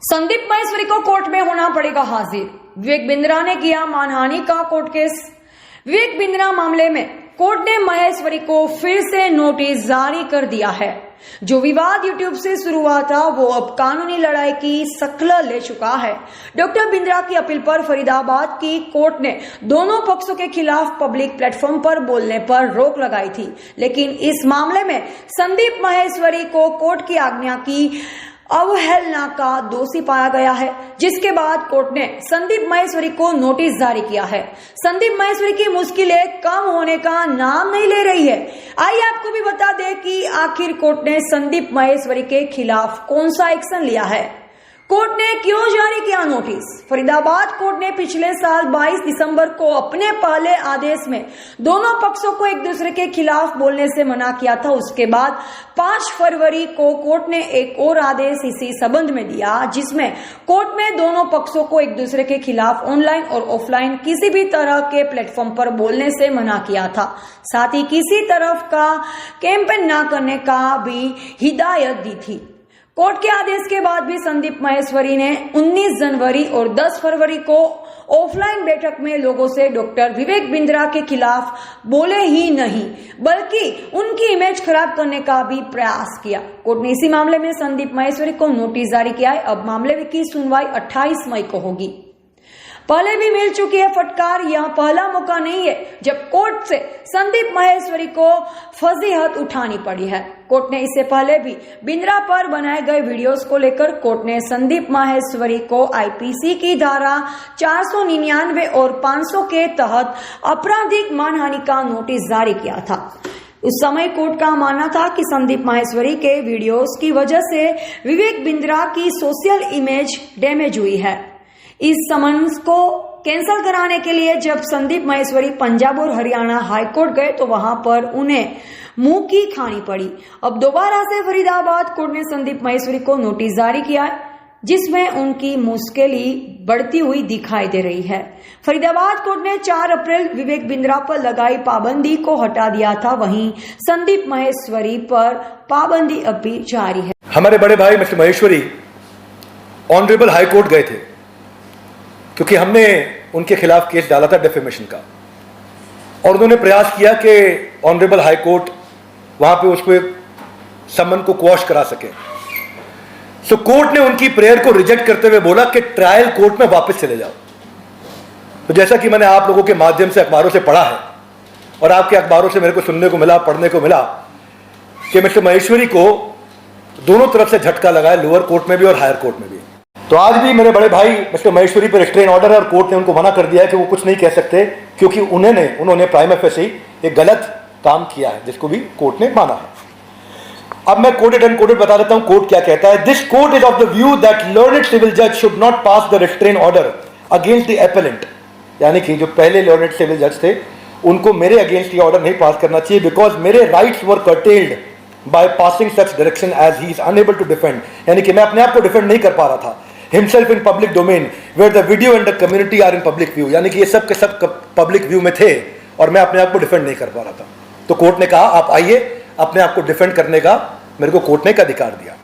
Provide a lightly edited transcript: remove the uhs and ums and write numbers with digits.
संदीप महेश्वरी को कोर्ट में होना पड़ेगा हाजिर। विवेक बिंद्रा ने किया मानहानि का कोर्ट केस। विवेक बिंद्रा मामले में कोर्ट ने महेश्वरी को फिर से नोटिस जारी कर दिया है। जो विवाद यूट्यूब से शुरू हुआ था वो अब कानूनी लड़ाई की शक्ल ले चुका है। डॉक्टर बिंद्रा की अपील पर फरीदाबाद की कोर्ट ने दोनों पक्षों के खिलाफ पब्लिक प्लेटफॉर्म पर बोलने पर रोक लगाई थी, लेकिन इस मामले में संदीप महेश्वरी को कोर्ट की आज्ञा की अवहेलना का दोषी पाया गया है, जिसके बाद कोर्ट ने संदीप महेश्वरी को नोटिस जारी किया है। संदीप महेश्वरी की मुश्किलें कम होने का नाम नहीं ले रही है। आइए आपको भी बता दें कि आखिर कोर्ट ने संदीप महेश्वरी के खिलाफ कौन सा एक्शन लिया है। कोर्ट ने क्यों जारी किया नोटिस। फरीदाबाद कोर्ट ने पिछले साल 22 दिसंबर को अपने पहले आदेश में दोनों पक्षों को एक दूसरे के खिलाफ बोलने से मना किया था। उसके बाद 5 फरवरी को कोर्ट ने एक और आदेश इसी संबंध में दिया, जिसमें कोर्ट में दोनों पक्षों को एक दूसरे के खिलाफ ऑनलाइन और ऑफलाइन किसी भी तरह के प्लेटफॉर्म पर बोलने से मना किया था। साथ ही किसी तरफ का कैंपेन न करने का भी हिदायत दी थी। कोर्ट के आदेश के बाद भी संदीप महेश्वरी ने 19 जनवरी और 10 फरवरी को ऑफलाइन बैठक में लोगों से डॉक्टर विवेक बिंद्रा के खिलाफ बोले ही नहीं, बल्कि उनकी इमेज खराब करने का भी प्रयास किया। कोर्ट ने इसी मामले में संदीप महेश्वरी को नोटिस जारी किया है। अब मामले की सुनवाई 28 मई को होगी। पहले भी मिल चुकी है फटकार, यह पहला मौका नहीं है जब कोर्ट से संदीप महेश्वरी को फजीहत उठानी पड़ी है। कोर्ट ने इससे पहले भी बिंद्रा पर बनाए गए वीडियोस को लेकर कोर्ट ने संदीप महेश्वरी को आईपीसी की धारा 499 और 500 के तहत आपराधिक मानहानि का नोटिस जारी किया था। उस समय कोर्ट का मानना था कि संदीप महेश्वरी के वीडियोस की वजह से विवेक बिंद्रा की सोशल इमेज डैमेज हुई है। इस समन्स को कैंसिल कराने के लिए जब संदीप महेश्वरी पंजाब और हरियाणा हाईकोर्ट गए तो वहां पर उन्हें मुंह की खानी पड़ी। अब दोबारा से फरीदाबाद कोर्ट ने संदीप महेश्वरी को नोटिस जारी किया, जिसमें उनकी मुश्किलें बढ़ती हुई दिखाई दे रही है। फरीदाबाद कोर्ट ने 4 अप्रैल विवेक बिंद्रा पर लगाई पाबंदी को हटा दिया था, वहीं संदीप महेश्वरी पर पाबंदी अब भी जारी है। हमारे बड़े भाई मिस्टर महेश्वरी ऑनरेबल हाईकोर्ट गए थे क्योंकि हमने उनके खिलाफ केस डाला था डिफेमेशन का, और उन्होंने प्रयास किया कि ऑनरेबल हाई कोर्ट वहां पे उसको एक समन को क्वॉश करा सके। सो कोर्ट ने उनकी प्रेयर को रिजेक्ट करते हुए बोला कि ट्रायल कोर्ट में वापस चले जाओ। तो जैसा कि मैंने आप लोगों के माध्यम से अखबारों से पढ़ा है और आपके अखबारों से मेरे को सुनने को मिला, पढ़ने को मिला कि मिस्टर महेश्वरी को दोनों तरफ से झटका लगा है, लोअर कोर्ट में भी और हायर कोर्ट में भी। तो आज भी मेरे बड़े भाई मिस्टर महेश्वरी पर रिस्ट्रेन ऑर्डर है और कोर्ट ने उनको मना कर दिया है कि वो कुछ नहीं कह सकते, क्योंकि उन्होंने प्राइमा फेसी एक गलत काम किया है, जिसको भी कोर्ट ने माना है। अब मैं कोटेड एंड कोटेड बता देता हूं कोर्ट क्या कहता है। This court is of the view that learned civil जज should not pass the restrain order against the appellant, यानी कि जो पहले लर्नेड सिविल जज थे उनको मेरे अगेंस्ट ये ऑर्डर नहीं पास करना चाहिए, बिकॉज मेरे rights were curtailed by passing such direction as he is unable to defend, यानी कि मैं अपने आप को डिफेंड नहीं कर पा रहा था। himself in public domain where the video and the community are in public view, यानी कि ये सब के सब पब्लिक व्यू में थे और मैं अपने आप को डिफेंड नहीं कर पा रहा था। तो कोर्ट ने कहा आप आइए, अपने आप को डिफेंड करने का मेरे को कोर्ट ने एक अधिकार दिया।